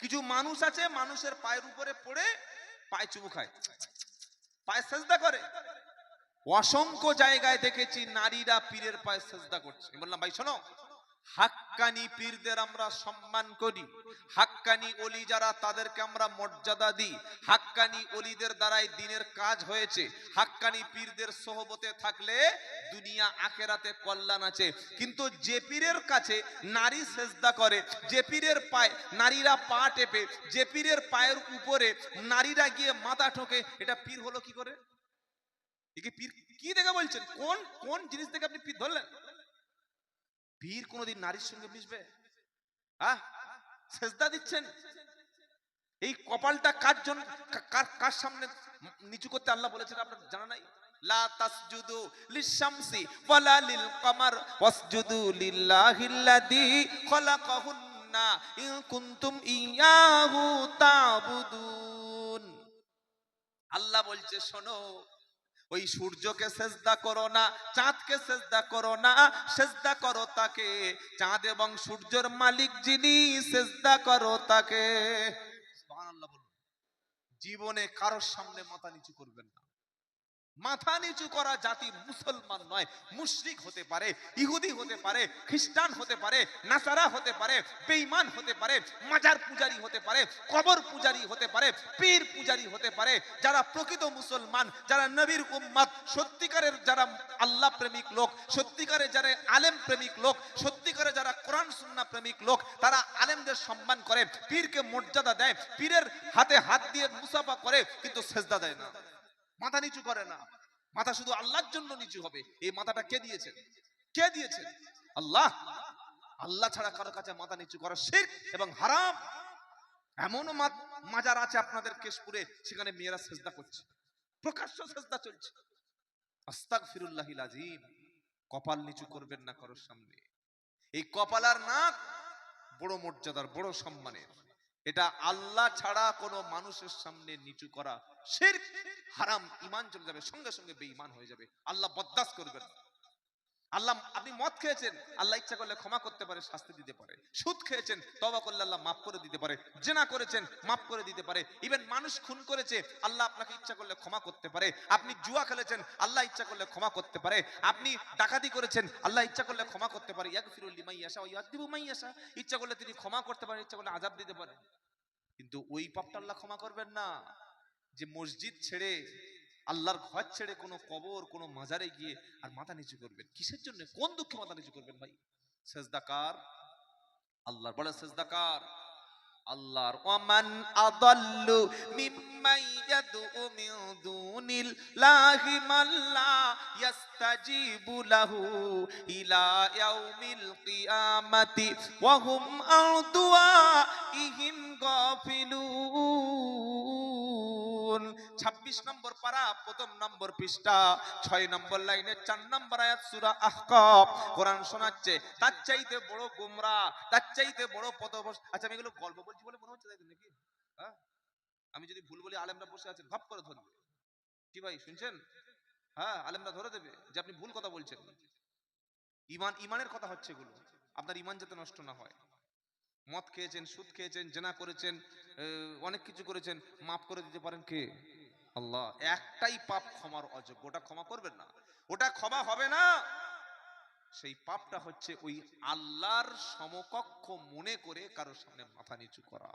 কিছু মানুষ আছে মানুষের পায়ের উপরে পড়ে পায়ে চুমু খায়, পায়ে সেজদা করে। অসংখ্য জায়গায় দেখেছি নারীরা পীরের পায়ে সেজদা করছে। আমি বললাম ভাই শোনো, হাক্কানি পীরদের আমরা সম্মান করি, হাক্কানি ওলি যারা তাদেরকে আমরা মর্যাদা দিই, হাক্কানি ওলিদের দ্বারাই দিনের কাজ হয়েছে, হাক্কানি পীরদের সোহবতে থাকলে দুনিয়া আখেরাতে কল্যাণ আছে। কিন্তু যে পীরের কাছে নারী সেজদা করে, যে পীরের পায়ে নারীরা পা টেপে, যে পীরের পায়ের উপরে নারীরা গিয়ে মাথা ঠোকে, এটা পীর হলো কি করে? একে পীর কি দেখে বলছেন? কোন কোন জিনিস থেকে আপনি পীর ধরলেন? পীর কোনদিন নারীর সঙ্গে মিশবে? হ্যাঁ, সেজদা দিচ্ছেন। এই কপালটা কার জন্য, কার সামনে নিচু করতে আল্লাহ বলেছেন আপনার জানা নাই? লা তাসজুদু লিশ-শামসি ওয়ালা লিল-কমার ওয়াসজুদু লিল্লাহিল্লাযী খলাকাহুন্না ইন কুনতুম ইয়াহু তা'বুদুন। আল্লাহ বলছে শোনো, ওই সূর্যকে সেজদা করো না, চাঁদকে সেজদা করো না, সেজদা করো তাকে, চাঁদ এবং সূর্যের মালিক যিনি, সেজদা করো তাকে। সুবহানাল্লাহ বলুন। জীবনে কারোর সামনে মাথা নিচু করবেন না। মাথা নিচু করা জাতি মুসলমান নয়, মুশরিক হতে পারে, ইহুদি হতে পারে, খ্রিস্টান হতে পারে, নাসারা হতে পারে, বেঈমান হতে পারে, মাজার পূজারী হতে পারে, কবর পূজারী হতে পারে, পীর পূজারী হতে পারে। যারা প্রকৃত মুসলমান, যারা নবীর উম্মত, সত্যিকারের যারা আল্লাহ প্রেমিক লোক, সত্যিকারের যারা আলেম প্রেমিক লোক, সত্যিকারের যারা কোরআন সুন্নাহ প্রেমিক লোক, তারা আলেমদের সম্মান করে, পীরকে মর্যাদা দেয়, পীরের হাতে হাত দিয়ে মুসাফা করে, কিন্তু সেজদা দেয় না, মাথা নিচু করে না। মাথা শুধু আল্লাহর জন্য নিচু হবে। এই মাথাটা কে দিয়েছেন? কে দিয়েছেন? আল্লাহ। আল্লাহ ছাড়া কারো কাছে মাথা নিচু করা শিরক এবং হারাম। এমনও মাজার আছে আপনাদের কেশপুরে, সেখানে মেয়েরা সেজদা করছে, প্রকাশ্য সেজদা চলছে। আস্তাগফিরুল্লাহিল আযীম। কপাল নিচু করবেন না কারোর সামনে। এই কপাল আর নাক বড় মর্যাদার, বড় সম্মানের। এটা আল্লাহ ছাড়া কোনো মানুষের সামনে নিচু করা শিরক, হারাম, ঈমান চলে যাবে, সঙ্গে সঙ্গে বেঈমান হয়ে যাবে। আল্লাহ বরদাস্ত করবেন। আল্লাহ, আপনি মদ খেয়েছেন, আল্লাহ ইচ্ছা করলে ক্ষমা করতে পারে, শাস্তি দিতে পারে। সুদ খেয়েছেন, তওবা করলে আল্লাহ মাফ করে দিতে পারে। জিনা করেছেন, মাফ করে দিতে পারে। ইভেন মানুষ খুন করেছে, আল্লাহ আপনাকে ইচ্ছা করলে ক্ষমা করতে পারে। আপনি জুয়া খেলেছেন, আল্লাহ ইচ্ছা করলে ক্ষমা করতে পারে। আপনি ডাকাতি করেছেন, আল্লাহ ইচ্ছা করলে ক্ষমা করতে পারে। ইয়াগফিরু লিমান ইয়াশা ওয়া ইয়াযিবু মান ইয়াশা। ইচ্ছা করলে তিনি ক্ষমা করতে পারেন, ইচ্ছা করলে আযাব দিতে পারেন। কিন্তু ওই পাপটা আল্লাহ ক্ষমা করবেন না যে মসজিদ ছেড়ে, আল্লাহর ঘর ছেড়ে কোনো কবর, কোনো মাজারে গিয়ে আর মাথা নিচু করবেন। কিসের জন্য, কোন দুঃখে মাথা নিচু করবেন ভাই? সেজদাকার আল্লাহর, বলে সেজদাকার আল্লাহর। ওয়ামান আদাল্লু মিম্মান ইয়াদউ মিন দুনিল্লাহি মান লা ইস্তাজিবু লাহু ইলা ইয়াউমিল কিয়ামাতি ওয়া হুম আন দুআইহিম গাফিলুন। 26 নম্বর পারা, প্রথম নম্বর পৃষ্ঠা, 6 নম্বর লাইনে 4 নম্বর আয়াত, সূরা আহকাফ। কোরআন শোনাচ্ছে, তার চাইতে বড় গোমরাহ, তার চাইতে বড় পথভ্রষ্ট। আচ্ছা, আমি এগুলো গল্প বলছি বলে মনে হচ্ছে তাই নাকি? হ্যাঁ, আমি যদি ভুল বলি আলেমরা বসে আছেন, ভাব করে ধরবে। কি ভাই শুনছেন? হ্যাঁ, আলেমরা ধরে দেবে যে আপনি ভুল কথা বলছেন। ইমানের কথা হচ্ছে এগুলো, আপনার ইমান যাতে নষ্ট না হয়। মদ খেয়েছেন, সুদ খেয়েছেন, জিনা করেছেন, অনেক কিছু করেছেন, মাফ করে দিতে পারেন কে? আল্লাহ। একটাই পাপ ক্ষমার অযোগ্য, ওটা ক্ষমা করবেন না, ওটা ক্ষমা হবে না। সেই পাপটা হচ্ছে ওই আল্লাহর সমকক্ষ মনে করে কারোর সামনে মাথা নিচু করা,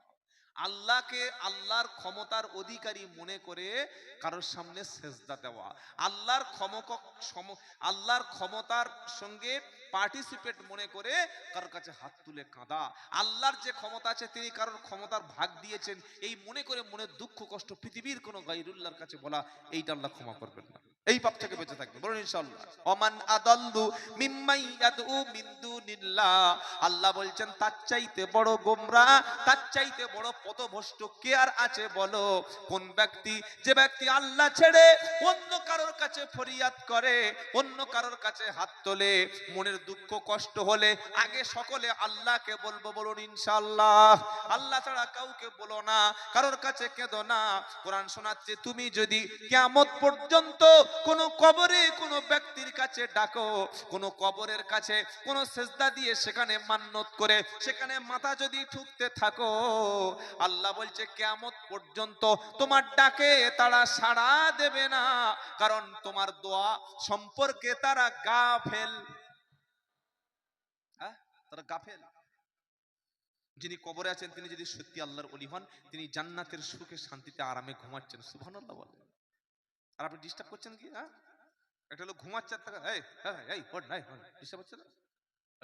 আল্লাহকে আল্লাহর ক্ষমতার অধিকারী মনে করে কারোর সামনে সেজদা দেওয়া, আল্লাহর ক্ষমতার সঙ্গে পার্টিসিপেট মনে করে কারোর কাছে হাত তুলে কাঁদা, আল্লাহর যে ক্ষমতা আছে তিনি কারোর ক্ষমতার ভাগ দিয়েছেন এই মনে করে মনে দুঃখ কষ্ট পৃথিবীর কোন গায়রুল্লাহর কাছে বলা, এইটা আল্লাহ ক্ষমা করবেন না। এই পাপ থেকে বেঁচে থাকবে, বলুন ইনশাআল্লাহ। ওমান আদাল্লু মিম্মান ইয়াদউ মিন দুনিল্লাহ। আল্লাহ বলছেন তার চাইতে বড় গোমরা, তার চাইতে বড় পথভ্রষ্ট কে আর আছে বলো? কোন ব্যক্তি, যে ব্যক্তি আল্লাহ ছেড়ে অন্য কারোর কাছে ফরিয়াদ করে, অন্য কারোর কাছে হাত তোলে, মনের দুঃখ কষ্ট হলে আগে সকলে আল্লাহকে বলবো, বলুন ইনশাআল্লাহ। আল্লাহ ছাড়া কাউকে বলো না, কারোর কাছে কেঁদো না। কোরআন শোনাচ্ছে তুমি যদি কিয়ামত পর্যন্ত কোন কবরে কোন ব্যক্তির কাছে ডাকো, কোন কবরের কাছে কোন সেজদা দিয়ে সেখানে মান্নত করে সেখানে মাথা যদি ঠুকতে থাকো, আল্লাহ বলছে কিয়ামত পর্যন্ত তোমার ডাকে তারা সাড়া দেবে না, কারণ তোমার দোয়া সম্পর্কে তারা গাফেল। তারা গাফেল। যিনি কবরে আছেন তিনি যদি সত্যি আল্লাহর ওলি হন, তিনি জান্নাতের সুখে শান্তিতে আরামে ঘুমাচ্ছেন, সুবহানাল্লাহ বলেন। আর আপনি ডিস্টার্ব করছেন কি? একটা লোক ঘুমাচ্ছে, ডিস্টার্ব হচ্ছে না?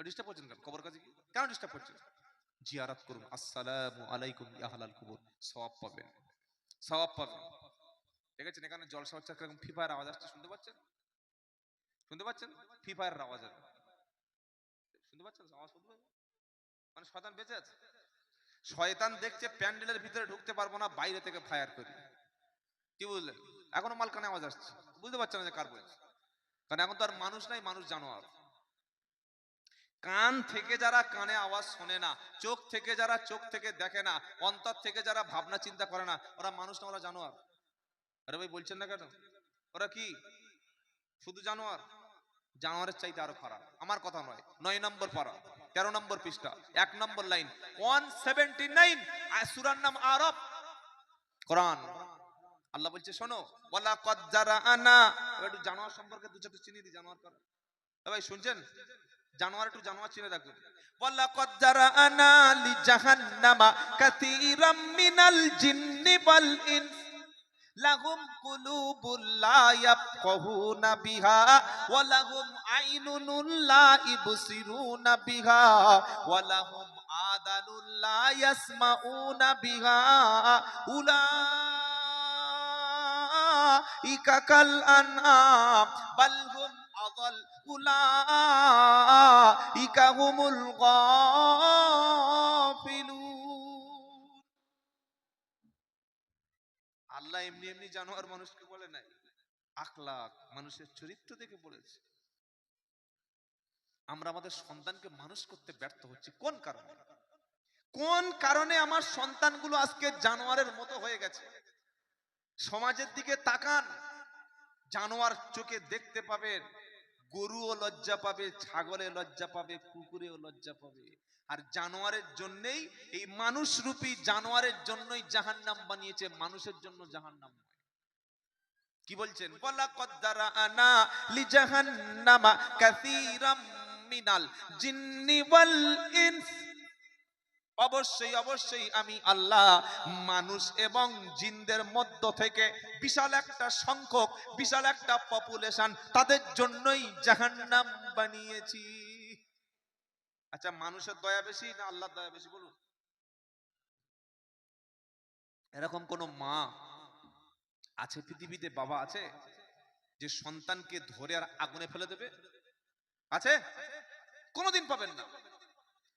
ডিস্টার্ব করছেন কেন? কবর কাছে কেন ডিস্টার্ব করছেন? জিয়ারাত করুন, আসসালামু আলাইকুম ইয়া আহলাল কুবুর, সওয়াব পাবেন, সওয়াব পাবেন। ঠিক আছে? এখানে জলসা হচ্ছে, কিরকম ফ্রি ফায়ার আওয়াজ আসছে, শুনতে পাচ্ছেন? শুনতে পাচ্ছেন? ফ্রি ফায়ার আওয়াজ আসছে, শুনতে পাচ্ছেন? আওয়াজ শুনতে পাচ্ছেন? মানে শয়তান বেঁচে আছে। শয়তান দেখছে প্যান্ডেলের ভিতরে ঢুকতে পারবো না, বাইরে থেকে ফায়ার করি। কি বুঝলেন? এখনো মালকানে আওয়াজ আসছে, বুঝতে পারছেন না যে কার বলছে। কারণ এখন তো আর মানুষ নাই, মানুষ জানোয়ার। কান থেকে যারা কানে আওয়াজ শোনে না, চোখ থেকে যারা চোখ থেকে দেখে না, অন্তর থেকে যারা ভাবনা চিন্তা করে না, ওরা মানুষ না, ওরা জানোয়ার। আরে ভাই বলছেন না কেন? ওরা কি শুধু জানোয়ার? জানোয়ারের চাইতে আরো খারাপ। আমার কথা নয়, 9 নম্বর পারা 13 নম্বর পৃষ্ঠা 1 নম্বর লাইন 179, সূরার নাম আরাফ, কোরআন। আল্লাহ বলছে শোনো, ওয়ালা কদ জারাআনা, একটু জানোয়ার সম্পর্কে দু চারটে চিনি দি। জানোয়ার কারা ভাই শুনছেন? জানোয়ার, একটু জানোয়ার চিনে রাখুন। ওয়ালা কদ জারাআনা লি জাহান্নামা কাসীরাম মিনাল জিন্নি ওয়াল ইনস লাহুম কুলুবুল লা ইয়াফকাহুনা বিহা ওয়া লাহুম আইনুন লা ইবসিরুনা বিহা ওয়া লাহুম আযানুন লা ইয়াসমাউনা বিহা উলাইকা কাল আনআম বাল হুম আযাল উলাইকা হুমুল গাফিলুন। আল্লাহ এমনি এমনি জানোয়ার মানুষকে বলে নাই, আখলাক মানুষের চরিত্র দেখে বলেছে। আমরা আমাদের সন্তানকে মানুষ করতে ব্যর্থ হচ্ছি কোন কারণে? কোন কারণে আমার সন্তানগুলো আজকে জানোয়ারের মতো হয়ে গেছে? সমাজের দিকে তাকান, জানোয়ার চোখে দেখতে পাবেন, গরুও লজ্জা পাবে, ছাগলে লজ্জা পাবে, কুকুরেও লজ্জা পাবে। আর জানোয়ারের জন্যই, এই মানুষ রূপী জানোয়ারের জন্যই জাহান্নাম বানিয়েছে, মানুষের জন্য জাহান্নাম। কি বলছেন? ওয়ালা কদ্দারানা লিজাহান্নামা কাসীরাম মিনাল জিন্নি ওয়াল ইনস, অবশ্যই অবশ্যই আমি আল্লাহ মানুষ এবং জিনদের মধ্য থেকে বিশাল একটা সংখ্যক, বিশাল একটা পপুলেশন, তাদের জন্যই জাহান্নাম বানিয়েছি। আচ্ছা, মানুষের দয়া বেশি না আল্লাহর দয়া বেশি বলুন? এরকম কোন মা আছে পৃথিবীতে, বাবা আছে যে সন্তানকে ধরে আর আগুনে ফেলে দেবে? আছে? কোনোদিন পাবেন না।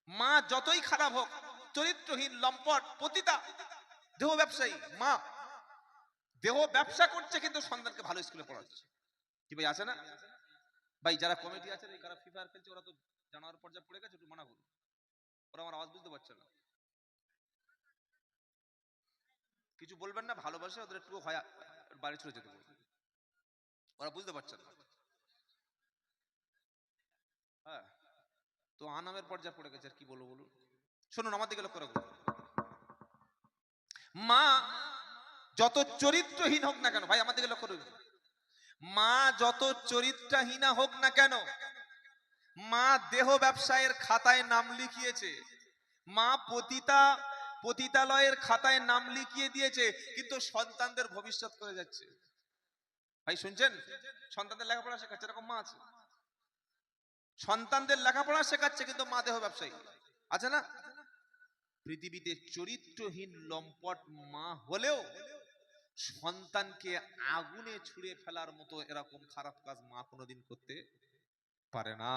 মা যতই খারাপ হোক, চরিত্রহীন, লম্পট, পতিতা, দেহ ব্যবসায়ী মা, দেহ ব্যবসা করছে কিন্তু সন্তানকে ভালো স্কুলে পড়াচ্ছে। কি ভাই আছে না ভাই? যারা কমিটি আছে, এই কারা ফ্রি ফায়ার খেলছে, ওরা তো জানোয়ার পর্যায়ে পড়ে গেছে, একটু মানা করুন। ওরা আমার আওয়াজ বুঝতে পারছে না, কিছু বলবেন না, ভালোবাসে ওদের, একটু হয় বাড়ি চলে যেতে বলবেন, ওরা বুঝতে পারছে না। হ্যাঁ, তো আনামের পর্যায়ে পড়ে গেছে, আর কি বলবো বলুন? শুনুন, আমার দিকে লক্ষ্য রাখুন। মা যত চরিত্রহীন হোক না কেন, ভাই আমার দিকে লক্ষ্য রাখুন, মা যত চরিত্রহীনা হোক না কেন, মা দেহ ব্যবসায়ের খাতায় নাম লিখিয়েছে, মা পতিতালয়ের খাতায় নাম লিখিয়ে দিয়েছে, কিন্তু সন্তানদের ভবিষ্যৎ করে যাচ্ছে। ভাই শুনছেন? সন্তানদের লেখাপড়া শেখাচ্ছে, এরকম মা আছে। সন্তানদের লেখাপড়া শেখাচ্ছে, কিন্তু মা দেহ ব্যবসায়ী আছে না? পৃথিবীতে চরিত্রহীন লম্পট মা হলেও সন্তানকে আগুনে ছুঁড়ে ফেলার মতো এরকম খারাপ কাজ মা কোনোদিন করতে পারে না।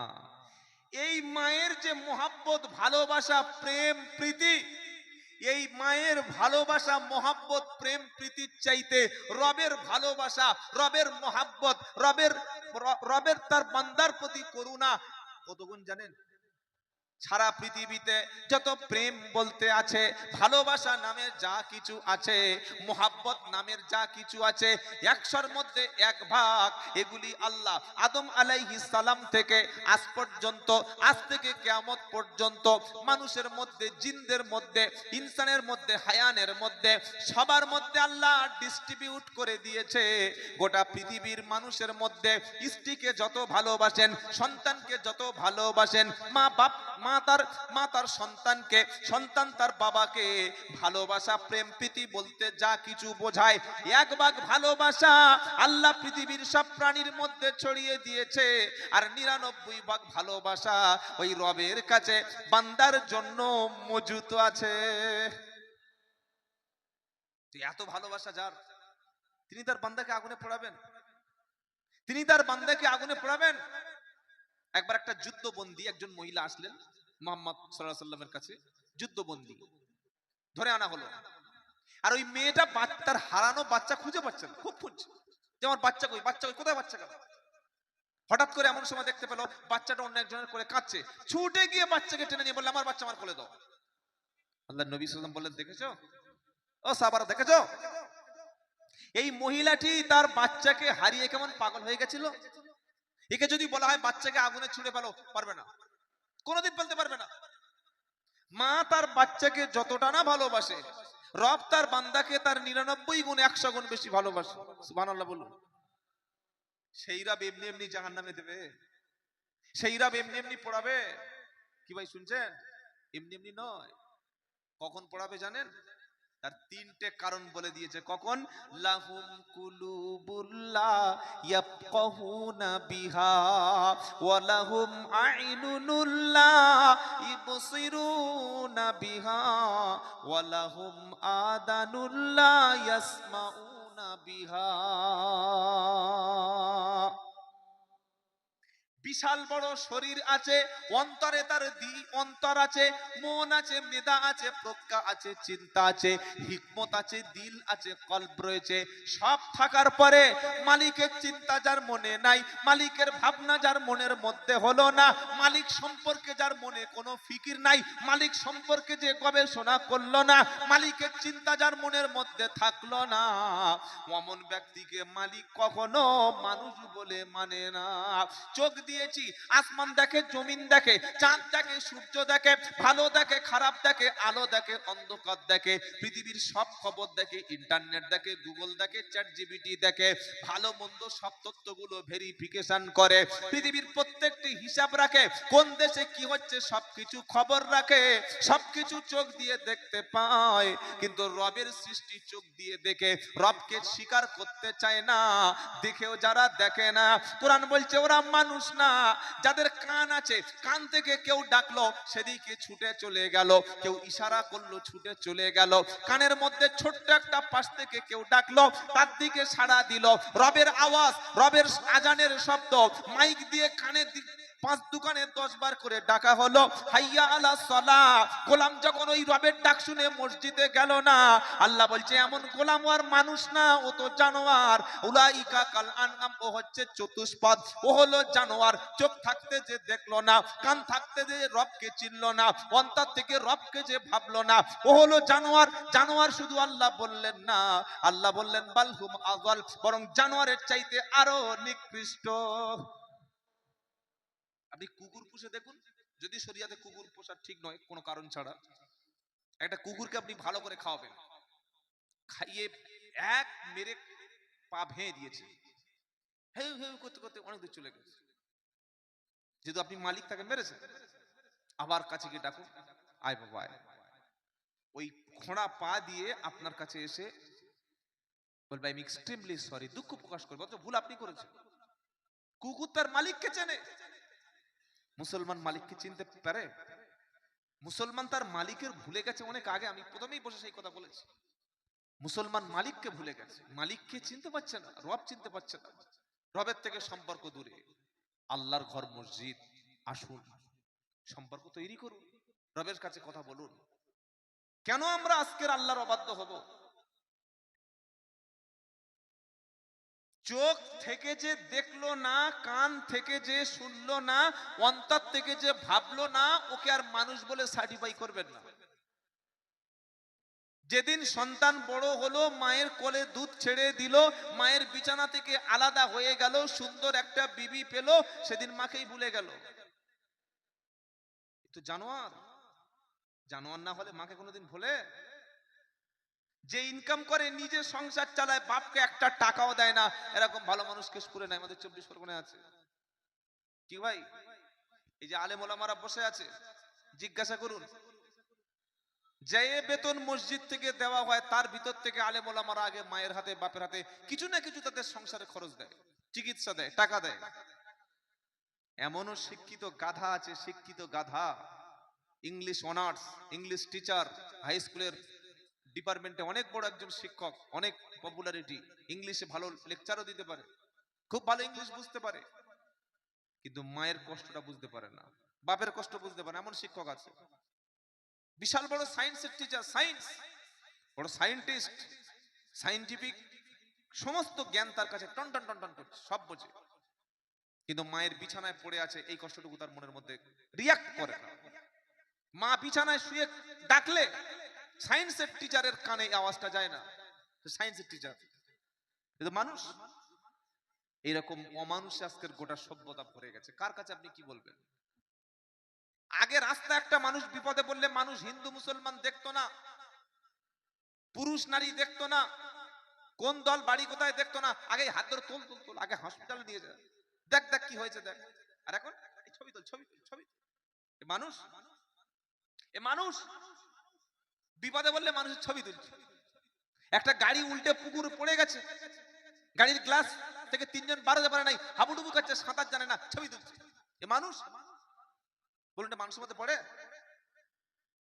এই মায়ের যে মোহাব্বত, ভালোবাসা, প্রেম, প্রীতি, এই মায়ের ভালোবাসা, মোহাব্বত, প্রেম, প্রীতির চাইতে রবের ভালোবাসা, রবের মোহাব্বত, রবের তার বান্দার প্রতি করুণা কত গুণ জানেন? সারা পৃথিবীতে যত প্রেম বলতে আছে, ভালোবাসা নামের যা কিছু আছে, মোহাব্বত নামের যা কিছু আছে, 100-র মধ্যে 1 ভাগ এগুলি আল্লাহ আদম আলাইহিস সালাম থেকে আজ পর্যন্ত, আজ থেকে কিয়ামত পর্যন্ত মানুষের মধ্যে, জিনদের মধ্যে, ইনসানের মধ্যে, হায়ানের মধ্যে, সবার মধ্যে আল্লাহ ডিস্ট্রিবিউট করে দিয়েছে। গোটা পৃথিবীর মানুষের মধ্যে স্ত্রীকে যত ভালোবাসেন, সন্তানকে যত ভালোবাসেন, মা তার সন্তানকে, সন্তান তার বাবাকে, ভালোবাসা প্রেম প্রীতি বলতে যা কিছু বোঝায়, 1 ভাগ ভালোবাসা আল্লাহ পৃথিবীর সব প্রাণীর মধ্যে ছড়িয়ে দিয়েছে। আর 99 ভাগ ভালোবাসা ওই রবের কাছে বান্দার জন্য মজুত আছে। এত ভালোবাসা যার, তিনি তার বান্দাকে আগুনে পোড়াবেন? তিনি তার বান্দাকে আগুনে পোড়াবেন? একবার একটা যুদ্ধবন্দী একজন মহিলা আসলেন মুহাম্মদ সাল্লাল্লাহু আলাইহি ওয়াসাল্লামের কাছে, যুদ্ধবন্দী ধরে আনা হলো। আর ওই মেয়েটা তার হারানো বাচ্চা খুঁজে পাচ্ছে না, খুব খুঁজছে যে আমার বাচ্চা কই, বাচ্চা কই, কোথায় বাচ্চা গেল। হঠাৎ করে এমন সময় দেখতে পেল বাচ্চাটা অন্য একজনের কোলে কাঁদছে, ছুটে গিয়ে বাচ্চাকে টেনে নিয়ে বলল আমার বাচ্চা আমার কোলে দাও। আল্লাহর নবী সাল্লাল্লাহু আলাইহি ওয়াসাল্লাম বললেন, দেখেছো ও সাহাবারা, দেখেছো এই মহিলাটি তার বাচ্চাকে হারিয়ে কেমন পাগল হয়ে গেছিল। একে যদি বলা হয় বাচ্চাকে আগুনে ছুঁড়ে ফেলো, পারবে না, কোনোদিন ফেলতে পারবে না। মা তার বাচ্চাকে যতটা না ভালোবাসে, রব তার বান্দাকে তার 99 গুণ 100 গুণ বেশি ভালোবাসে। সুবহানাল্লাহ বলুন। সেই রব এমনি এমনি জাহান্নামে দেবে, সেই রব এমনি এমনি পড়াবে? কি ভাই শুনছেন? এমনি এমনি নয়। কখন পড়াবে জানেন? তার 3টে কারণ বলে দিয়েছে। কখন? লাহুম কুলুবুল্লা ইয়াফকাহুনা বিহা ওয়া লাহুম আইনুনুল্লা ইবসিরুনা বিহা ওয়া লাহুম আদানুল্লা ইয়াসমাউনা বিহা। বিশাল বড় শরীর আছে, অন্তরে তার অন্তর আছে, মন আছে, মেধা আছে, প্রজ্ঞা আছে, চিন্তা আছে, হিকমত আছে, দিল আছে, কলব রয়েছে। সব থাকার পরে মালিকের চিন্তা যার মনে নাই, মালিকের ভাবনা যার মনের মধ্যে হলো না, মালিক সম্পর্কে যার মনে কোনো ফিকির নাই, মালিক সম্পর্কে যে গবেষণা করলো না, মালিকের চিন্তা যার মনের মধ্যে থাকলো না, অমন ব্যক্তিকে মালিক কখনো মানুষ বলে মানে না। চোখ দিয়েছি, আসমান দেখে, জমিন দেখে, চাঁদ দেখে, সূর্য দেখে, ভালো দেখে, খারাপ দেখে, আলো দেখে, অন্ধকার দেখে, পৃথিবীর সব খবর দেখে, ইন্টারনেট দেখে, গুগল দেখে, চ্যাট জিপিটি দেখে, ভালো মন্দ সব তথ্যগুলো ভেরিফিকেশন করে, পৃথিবীর প্রত্যেকটি হিসাব রাখে, কোন দেশে কি হচ্ছে সবকিছু খবর রাখে, সবকিছু চোখ দিয়ে দেখতে পায়। কিন্তু রবের সৃষ্টি চোখ দিয়ে দেখে রবকে স্বীকার করতে চায় না। দেখেও যারা দেখে না, কোরআন বলছে ওরা মানুষ না। যাদের কান আছে, কান থেকে কেউ ডাকলো সেদিকে ছুটে চলে গেল, কেউ ইশারা করলো ছুটে চলে গেল, কানের মধ্যে ছোট্ট একটা পাশ থেকে কেউ ডাকলো তার দিকে সাড়া দিল। রবের আওয়াজ, রবের আজানের শব্দ মাইক দিয়ে কানে 5 দোকানে 10 বার করে ডাকা হলো, হাইয়া আলা সালাহ। গোলাম যখন ওই রবের ডাক শুনে মসজিদে গেল না, আল্লাহ বলছে এমন গোলাম আর মানুষ না, ও তো জানোয়ার। উলাইকা কাল আনআম, ও হচ্ছে চতুষ্পদ, ও হলো জানোয়ার। চোখ থাকতে যে দেখলো না, কান থাকতে যে রবকে চিনলো না, অন্তর থেকে রবকে যে ভাবলো না, ও হলো জানোয়ার। জানোয়ার শুধু আল্লাহ বললেন না, আল্লাহ বললেন বালহুম আযাল, বরং জানোয়ারের চাইতে আরো নিকৃষ্ট। আপনি কুকুর পুষে দেখুন, যদি শরিয়াতে কুকুর পোষা ঠিক নয় কোনো কারণ ছাড়া, একটা কুকুরকে আপনি ভালো করে খাওয়াবেন, খাইয়ে এক মেরে পা ভেঙে দিয়েছে, হেউ হেউ করতে করতে অনেক দূর চলে গেছে, যেহেতু আপনি মালিক তাকে মেরেছেন, আবার কাছে গিয়ে ডাকুন, আয় বাবা আয়। ওই খোঁড়া পা দিয়ে আপনার কাছে এসে বলবে আই এম এক্সট্রিমলি সরি, দুঃখ প্রকাশ করবে, অথচ ভুল আপনি করেছেন। কুকুর তার মালিককে চেনে, মুসলমান মালিককে চিনতে পারে? মুসলমান তার মালিকের ভুলে গেছে অনেক আগে। আমি প্রথমেই বসে সেই কথা বলেছি, মুসলমান মালিককে ভুলে গেছে, মালিককে চিনতে পারছে না, রব চিনতে পারছে না, রবের থেকে সম্পর্ক দূরে। আল্লাহর ঘর মসজিদ, আসুন সম্পর্ক তৈরি করুন, রবের কাছে কথা বলুন। কেন আমরা আজকের আল্লাহর অবাধ্য হব? চোখ থেকে যে দেখলো না, কান থেকে যে শুনলো না, অন্তর থেকে যে ভাবলো না, ওকে আর মানুষ বলে সার্টিফাই করবেন না। যেদিন সন্তান বড় হলো, মায়ের কোলে দুধ ছেড়ে দিল, মায়ের বিছানা থেকে আলাদা হয়ে গেল, সুন্দর একটা বিবি পেল, সেদিন মাকেই ভুলে গেল। তো জানোয়ার, জানোয়ার না হলে মাকে কোনোদিন ভোলে? যে ইনকাম করে নিজে সংসার চালায়, বাপকে একটা টাকাও দেয় না, এরকম ভালো মানুষ কেশপুরে নাই, আমাদের 24 পরগনায় আছে। কি ভাই, এই যে আলেম ওলামারা বসে আছে, জিজ্ঞাসা করুন, যে বেতন মসজিদ থেকে দেওয়া হয় তার ভিতর থেকে আলেম ওলামারা আগে মায়ের হাতে বাপের হাতে কিছু না কিছু তাদের সংসারে খরচ দেয়, চিকিৎসা দেয়, টাকা দেয়। এমনও শিক্ষিত গাধা আছে, শিক্ষিত গাধা, English honours, English teacher, high স্কুলের ডিপার্টমেন্টে অনেক বড় একজন শিক্ষক, অনেক পপুলারিটি, ইংলিশে ভালো লেকচারও দিতে পারে, খুব ভালো ইংলিশ বুঝতে পারে, কিন্তু মায়ের কষ্টটা বুঝতে পারে না, বাপের কষ্ট বুঝতে পারে না। এমন শিক্ষক আছে। বিশাল বড় সায়েন্সের টিচার, সায়েন্স, বড় সায়েন্টিস্ট, সায়েন্টিফিক সমস্ত জ্ঞান তার কাছে টন টন টন টন করছে, সব বোঝে, কিন্তু মায়ের বিছানায় পড়ে আছে, এই কষ্টটুকু তার মনের মধ্যে রিয়াক্ট করে না। মা বিছানায় শুয়ে ডাকলে সায়েন্সের টিচারের কানে আওয়াজটা যায় না, সায়েন্সের টিচার। কিন্তু মানুষ এইরকম অমানুষে আজকের গোটা সভ্যতা ভরে গেছে। কার কাছে আপনি কি বলবেন? আগে রাস্তা একটা মানুষ বিপদে পড়লে মানুষ হিন্দু মুসলমান দেখতো না, পুরুষ নারী দেখতো না, কোন দল বাড়ি কোথায় দেখতো না, আগে হাত ধরে তোল তোল তোল, আগে হসপিটালে নিয়ে যায়, দেখ দেখ কি হয়েছে দেখ। আর এখন ছবি তোল ছবি তোল ছবি। মানুষ, এ মানুষ বিপদে বললে মানুষের ছবি তুলছে। একটা গাড়ি উল্টে পুকুরে পড়ে গেছে, গাড়ির গ্লাস থেকে 3 জন বাড়াতে পারে নাই, হাবুডুবু করছে, সাঁতার জানে না, ছবি তুলছে। এ মানুষ, বলুন এটা মানুষের মধ্যে পড়ে?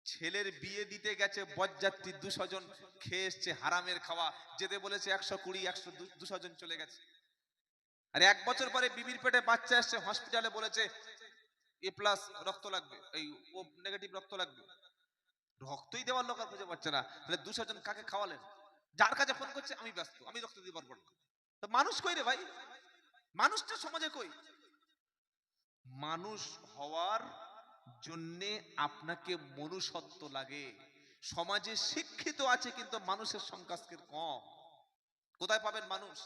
ছেলের বিয়ে দিতে গেছে, বরযাত্রী 200 জন খেয়ে এসছে, হারামের খাওয়া, যেতে বলেছে 120, 100, 200 জন চলে গেছে। আর 1 বছর পরে বিবির পেটে বাচ্চা আসছে, হসপিটালে বলেছে A+ রক্ত লাগবে, এই O নেগেটিভ রক্ত লাগবে। রক্তই দেওয়ার লোক আর খুঁজে পাচ্ছে না, তাহলে 200 জন কাকে খাওয়ালেন? যার কাছে ফোন করছে আমি ব্যস্ত, আমি রক্ত দিতে পারবো না। তো মানুষ কই রে ভাই? মানুষটা সমাজে কই? মানুষ হওয়ার জন্যে আপনাকে মনুষ্যত্ব লাগে। সমাজে শিক্ষিত আছে কিন্তু মানুষের সংখ্যা আজকের কম। কোথায় পাবেন মানুষ?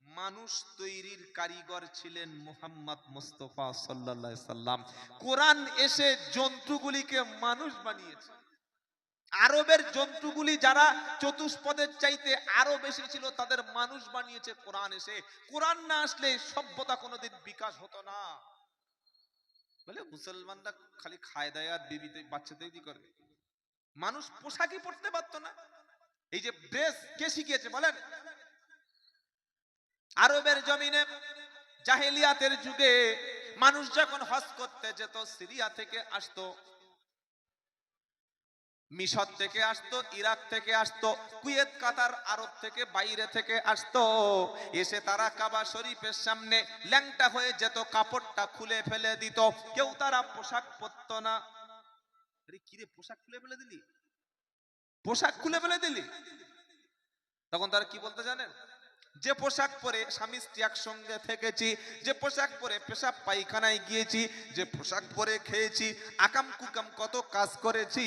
মানুষ তৈরির কারিগর ছিলেন মুহাম্মদ মুস্তাফা সাল্লাল্লাহু আলাইহি সাল্লাম। কোরআন এসে জন্তুগুলিকে মানুষ বানিয়েছে। আরবের জন্তুগুলি যারা চতুষ্পদের চাইতে আরো বেশি ছিল, তাদের মানুষ বানিয়েছে কোরআন এসে। কোরআন না আসলে সভ্যতা কোনোদিন বিকাশ হতো না। বলে মুসলমানরা খালি খায় দায় আর বিবিতে বাচ্চা তৈরি করে, মানুষ পোশাকই পরতে পারতো না। এই যে ড্রেস কে শিখিয়েছে বলেন? আরবের জমিনে জাহেলিয়াতের যুগে মানুষ যখন হজ করতে যেত, সিরিয়া থেকে আসতো, মিশর থেকে আসতো, ইরাক থেকে আসতো, কুয়েত কাতার আরব থেকে বাইরে থেকে আসতো, এসে তারা কাবা শরীফের সামনে ল্যাংটা হয়ে যেত, কাপড়টা খুলে ফেলে দিত, কেউ তারা পোশাক পরতো না। আরে কিরে পোশাক খুলে ফেলে দিলি, পোশাক খুলে ফেলে দিলি? তখন তারা কি বলতে জানেন? যে পোশাক পরে স্বামী স্ত্রী একসঙ্গে থেকেছি, যে পোশাক পরে পেশাব পায়খানায় গিয়েছি, যে পোশাক পরে খেয়েছি, আকাম কুকাম কত কাজ করেছি,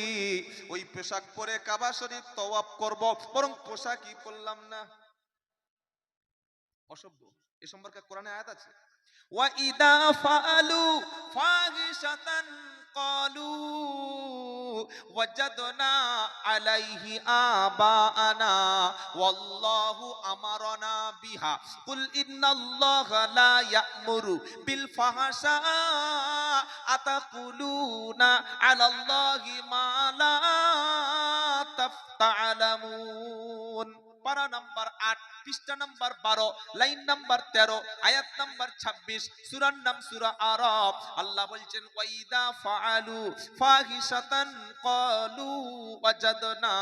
ওই পোশাক পরে কাবা শরীফ তওয়াফ করব, বরং পোশাকই পরলাম না। অসভ্য। এ সম্পর্কে কোরআনে আয়াত আছে, ওয়া ইদা ফাআলু ফাহিশাতান ক্বালু ওয়াজাদনা আলাইহি আবাআনা ওয়াল্লাহু আমারানা বিহা কুল ইন্নাল্লাহা লা ইয়া'মুরু বিল ফাহশা আতাকুলুনা আলাল্লাহি মা লা তাফতালামুন। পারা নাম্বার 8, পৃষ্ঠা নাম্বার 12, লাইন নাম্বার 13, আয়াত নাম্বার 26, সূরার নাম সূরা আরাফ। আল্লাহ বলছেন ওয়াইদা ফাআলু ফাহিশাতান ক্বালু ওয়াজাদনা,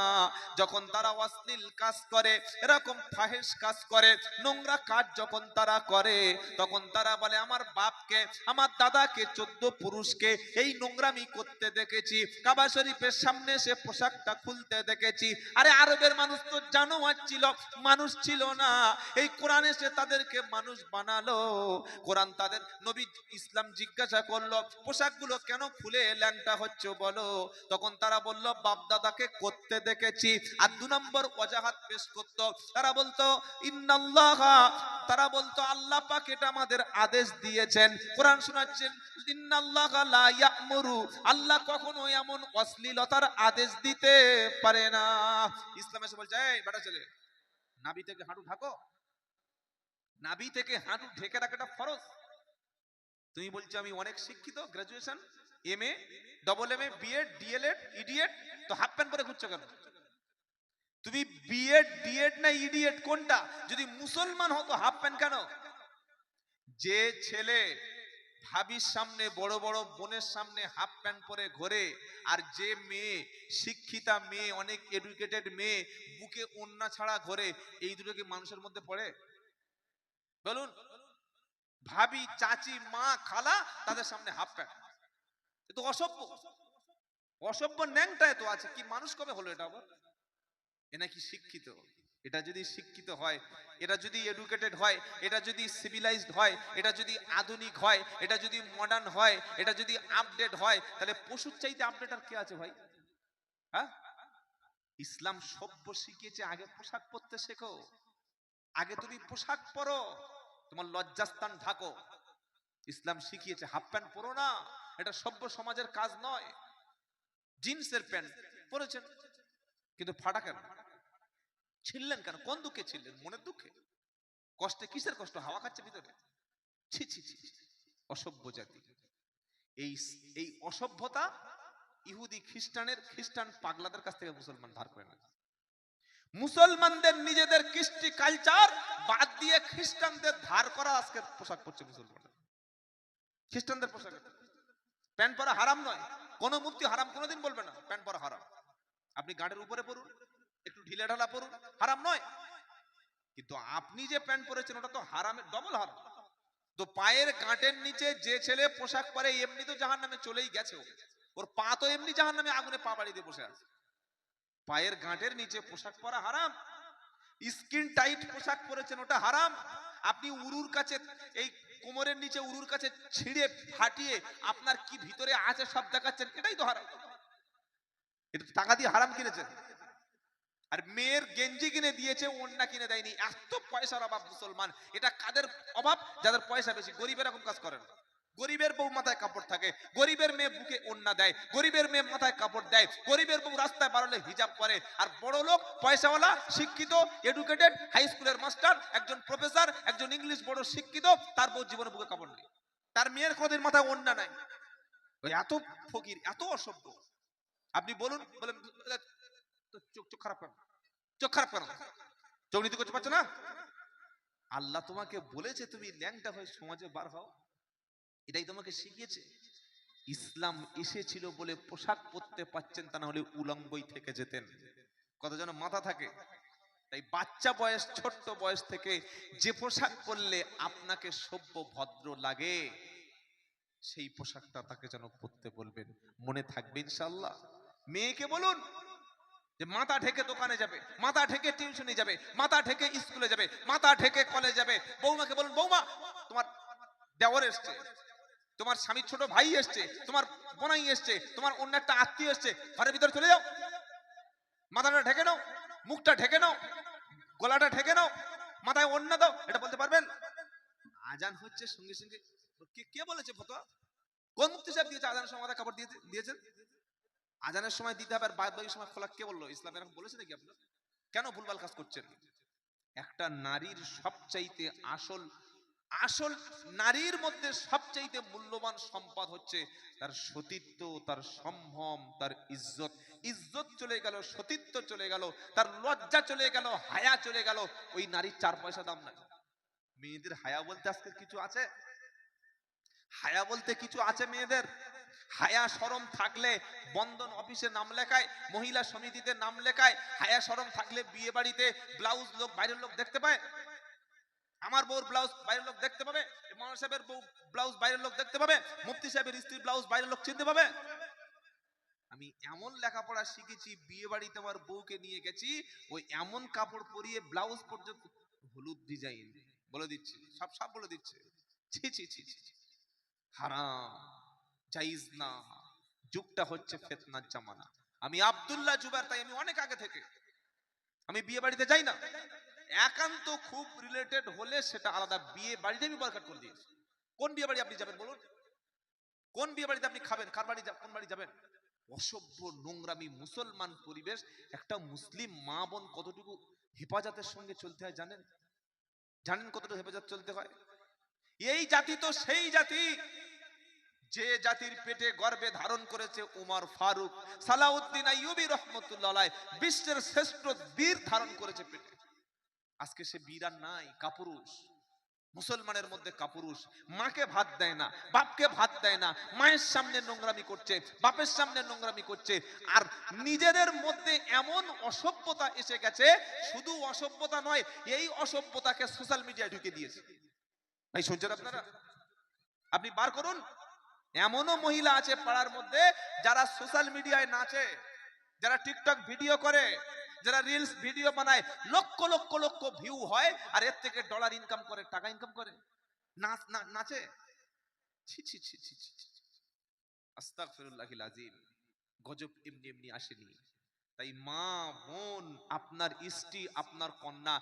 যখন তারা অশ্লীল কাজ করে, এরকম ফাহিশ কাজ করে, নোংরা কাজ যখন তারা করে, তখন তারা বলে আমার বাপকে, আমার দাদাকে, 14 পুরুষকে এই নোংরামি করতে দেখেছি, কাবা শরীফের সামনে সে পোশাকটা খুলতে দেখেছি। আরে আরবের মানুষ তো জানো ছিল, মানুষ ছিল না। এই কোরআন এসে তাদেরকে মানুষ বানালো। কোরআন তাদের নবী ইসলাম জিজ্ঞাসা করলো, পোশাকগুলো কেন খুলে ল্যাংটা হচ্ছে বলো? তখন তারা বলল, বাপ দাদাকে করতে দেখেছি। আর 2 নম্বর ওয়াজাহাত পেশ করতো, তারা বলতো ইন্নাল্লাহা, তারা বলতো আল্লাহ পাক এটা আমাদের আদেশ দিয়েছেন। কোরআন শোনাচ্ছেন ইন্নাল্লাহা লা ইয়া'মুরু, আল্লাহ কখনো এমন অশ্লীলতার আদেশ দিতে পারে না। ইসলাম এসে বলছে, এই বেটা ছেলে, নাভি থেকে হাঁটু ঢাকো, নাভি থেকে হাঁটু ঢেকে রাখাটা ফরজ। তুমি বলছো আমি অনেক শিক্ষিত, graduation, MA, double MA, BEd, DElEd, ইডিএট, তো হাফ প্যান্ট পরে ঘুরছো কেন? তুমি বিএড, ডিএড না ইডিএট কোনটা? যদি মুসলমান হতো হাফ প্যান্ট কেন? যে ছেলে ভাবির সামনে, বড় বড় বোনের সামনে হাফ প্যান্ট পরে ঘোরে, আর যে মেয়ে শিক্ষিতা মেয়ে, অনেক এডুকেটেড মেয়ে বুকে ওন্না ছাড়া ঘোরে, এই দুটো কি মানুষের মধ্যে পড়ে? বলুন। ভাবি, চাচি, মা, খালা, তাদের সামনে হাফ প্যান্ট, এ তো অসভ্য। অসভ্য ন্যাংটায় তো আছে, কি মানুষ কবে হলো এটা আবার? এ নাকি শিক্ষিত? এটা যদি শিক্ষিত হয়, এটা যদি এডুকেটেড হয়, এটা যদি সিভিলাইজড হয়, এটা যদি আধুনিক হয়, এটা যদি মডার্ন হয়, এটা যদি আপডেট হয়, তাহলে পশুর চাইতে আপডেট আর কে আছে ভাই? হ্যাঁ, ইসলাম সভ্য শিখিয়েছে, আগে পোশাক পরতে শেখো, আগে তুমি পোশাক পরো, তোমার লজ্জাস্থান ঢাকো। ইসলাম শিখিয়েছে হাফ প্যান্ট পরো না, এটা সভ্য সমাজের কাজ নয়। জিন্সের প্যান্ট পরেছেন, কিন্তু ফাটা কেন? ছিললেন কেন? কোন দুঃখে ছিললেন? মনের দুঃখে? কষ্টে? কিসের কষ্ট? হাওয়া খাচ্ছে ভিতরে? ছি ছি ছি, অসভ্য জাতি। এই এই অসভ্যতা ইহুদি খ্রিস্টান পাগলাদের কাছ থেকে মুসলমান ধার করে নেয়। মুসলমানদের নিজেদের কৃষ্টি কালচার বাদ দিয়ে খ্রিস্টানদের ধার করা আজকের পোশাক পরছে মুসলমান। খ্রিস্টানদের পোশাক প্যান্ট পরা হারাম নয়, কোন মুফতি হারাম কোনোদিন বলবে না প্যান্ট পরা হারাম। আপনি গাঁটের উপরে পরুন, একটু ঢিলে ঢালা পরুন, হারাম নয়। কিন্তু আপনি যে প্যান্ট পরেছেন ওটা তো হারামের ডবল হারাম। তো পায়ের গাঁটের নিচে যে ছেলে পোশাক পরে এমনি তো জাহান্নামে চলেই গেছে, ওর পা তো এমনি জাহান্নামে আগুনে পা বাড়ি দিয়ে বসে আছে। পায়ের গাঁটের নিচে পোশাক পরা হারাম। স্কিন টাইট পোশাক পরেছেন ওটা হারাম। আপনি উরুর কাছে, এই কোমরের নিচে উরুর কাছে ছিঁড়ে ফাটিয়ে আপনার কি ভিতরে আছে সব দেখাচ্ছেন, এটাই তো হারাম। এটা টাকা দিয়ে হারাম কিনেছেন। আর মেয়ের গেঞ্জি কিনে দিয়েছে, ওন্না কিনে দেয়নি। এত পয়সার অভাব মুসলমান। এটা কাদের অভাব? যাদের পয়সা বেশি। গরিবের এরকম কাজ করেন। গরিবের বউ মাথায় কাপড় থাকে, গরিবের মেয়ে বুকে ওন্না দেয়, গরিবের মেয়ে মাথায় কাপড় দেয়, গরিবের বউ রাস্তায় বাড়লে হিজাব করে। আর বড় লোক, পয়সাওয়ালা, শিক্ষিত, এডুকেটেড, হাই স্কুলের মাস্টার, একজন প্রফেসর, একজন ইংলিশ বড় শিক্ষিত, তার বউ জীবনে বুকে কাপড় নেই, তার মেয়ের কোনদিন মাথায় ওন্না নাই। এত ফকির, এত অসভ্য। আপনি বলুন, বলেন চোখ খারাপ করেন, চোখ খারাপ করেন, চোখ নীতি করতে পারছো না? আল্লাহ তোমাকে বলেছে তুমি ল্যাংটা হয়ে সমাজে বার হও, এটাই তোমাকে শিখিয়েছে। ইসলাম এসেছিল বলে পোশাক পরতে পাচ্ছেন, তা না হলে উলঙ্গই থেকে যেতেন। কত যেন মাথা থাকে। তাই বাচ্চা বয়স, ছোট্ট বয়স থেকে যে পোশাক পরলে আপনাকে সভ্য ভদ্র লাগে, সেই পোশাকটা তাকে যেন পরতে বলবেন। মনে থাকবে ইনশাআল্লাহ। মেয়েকে বলুন যে মাথা ঢেকে দোকানে যাবে, মাথা ঢেকে টিউশনে যাবে, মাথা ঢেকে স্কুলে যাবে, মাথা ঢেকে কলেজে যাবে। বৌমাকে বলুন, বৌমা তোমার দেওর এসছে, তোমার স্বামীর ছোট ভাই এসছে, তোমার বোনাই এসছে, তোমার অন্য একটা আত্মীয় এসছে, ঘরের ভিতরে চলে যাও, মাথাটা ঢেকে নাও, মুখটা ঢেকে নাও, গলাটা ঢেকে নাও, মাথায় ওড়না দাও। এটা বলতে পারবেন? আজান হচ্ছে সঙ্গে সঙ্গে কে বলেছে ফতোয়া? কোন মুফতি সাহেব দিয়েছে আজানের সময় মাথায় কাপড় দিয়েছেন? আজানের সময় দিতে হবে আর বাদ বাকি সময় খোলা কে বললো? ইসলাম এরকম বলেছে নাকি? আপনার কেন ভুলভাল কাজ করছেন? একটা নারীর সবচাইতে আসল নারীর মধ্যে সবচাইতে মূল্যবান সম্পদ হচ্ছে তার সতীত্ব, তার সম্ভ্রম, তার ইজ্জত। ইজ্জত চলে গেল, সতীত্ব চলে গেল, তার লজ্জা চলে গেল, হায়া চলে গেল, ওই নারীর 4 পয়সা দাম নাই। মেয়েদের হায়া বলতে আজকে কিছু আছে? হায়া বলতে কিছু আছে মেয়েদের? হায়া শরম থাকলে বন্ধন অফিসে নাম লেখায়, মহিলা সমিতিতে নাম লেখায়। হায়া শরম থাকলে বিয়ে বাড়িতে ব্লাউজ লোক, বাইরের লোক দেখতে পায়। আমার বউর ব্লাউজ বাইরের লোক দেখতে পাবে, মৌলানা সাহেবের বউ ব্লাউজ বাইরের লোক দেখতে পাবে, মুফতি সাহেবের স্ত্রীর ব্লাউজ বাইরের লোক চিনতে পাবে। আমি আমি এমন লেখাপড়া শিখেছি, বিয়ে বাড়িতে আমার বউকে নিয়ে গেছি, ওই এমন কাপড় পরিয়ে ব্লাউজ পর্যন্ত হলুদ ডিজাইন, বলে দিচ্ছে, সব সব বলে দিচ্ছে। ছি ছি ছি ছি ছি। হারাম, জায়েজ না। যুগটা হচ্ছে ফিতনার জামানা। আমি আব্দুল্লাহ জুবায়ের, তাই আমি অনেক আগে থেকে আমি বিয়ে বাড়িতে যাই না। একান্ত খুব রিলেটেড হলে সেটা আলাদা, বিয়ে বাড়িতে আমি বয়কট করে দিয়েছি। কোন বিয়ে বাড়ি আপনি যাবেন বলুন? কোন বিয়ে বাড়িতে আপনি খাবেন? কার বাড়ি, কোন বাড়ি যাবেন? অসভ্য, নোংরামি, মুসলমান পরিবেশ। একটা মুসলিম মা বোন কতটুকু হেফাজতের সঙ্গে চলতে হয় জানেন? জানেন কতটুকু হেফাজত চলতে হয়? এই জাতি তো সেই জাতি যে জাতির পেটে গর্ভে ধারণ করেছে উমর ফারুক, সালাউদ্দিন আইয়ুবী রহমতুল্লাহ আলাইহি, বিশ্বের শ্রেষ্ঠ বীর ধারণ করেছে পেটে। আজকে সে বীর আর নাই, কাপুরুষ। মুসলমানের মধ্যে কাপুরুষ। মাকে ভাত দেয় না, বাপকে ভাত দেয় না, মায়ের সামনে নোংরামি করছে, বাপের সামনে নোংরামি করছে। আর নিজেদের মধ্যে এমন অসভ্যতা এসে গেছে, শুধু অসভ্যতা নয়, এই অসভ্যতাকে সোশ্যাল মিডিয়ায় ঢুকে দিয়েছে। ভাই শুনছেন আপনারা? আপনি বার করুন, এমনও মহিলা আছে পাড়ার মধ্যে যারা সোশ্যাল মিডিয়ায় নাচে, যারা টিকটক ভিডিও করে, যারা রিলস ভিডিও বানায়, লক্ষ লক্ষ লক্ষ ভিউ হয়, আর এর থেকে ডলার ইনকাম করে, টাকা ইনকাম করে, নাচে। ছি ছি ছি ছি ছি ছি। আস্তাগফিরুল্লাহিল আযীম। গজব এমনি এমনি আসেনি। তাই মা বোন, আপনার স্ত্রী, আপনার কন্যা,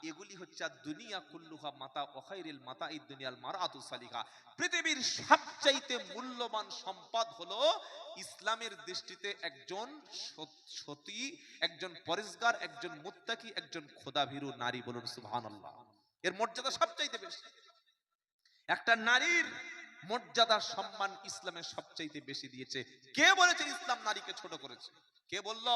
এগুলি হচ্ছে দুনিয়া কুল্লুহা মাতা ওয়া খায়রুল মাতাঈদ দুনিয়াল মারআতু সালিহা। পৃথিবীর সবচাইতে মূল্যবান সম্পদ হলো ইসলামের দৃষ্টিতে একজন সতী, একজন পরেজগার, একজন মুত্তাকি, একজন খোদাভীরু নারী। বলুন সুবহানাল্লাহ। এর মর্যাদা সবচাইতে বেশি। একটা নারীর মর্যাদা, সম্মান ইসলামের সবচাইতে বেশি দিয়েছে। কে বলেছে ইসলাম নারীকে ছোট করেছে? কে বলল?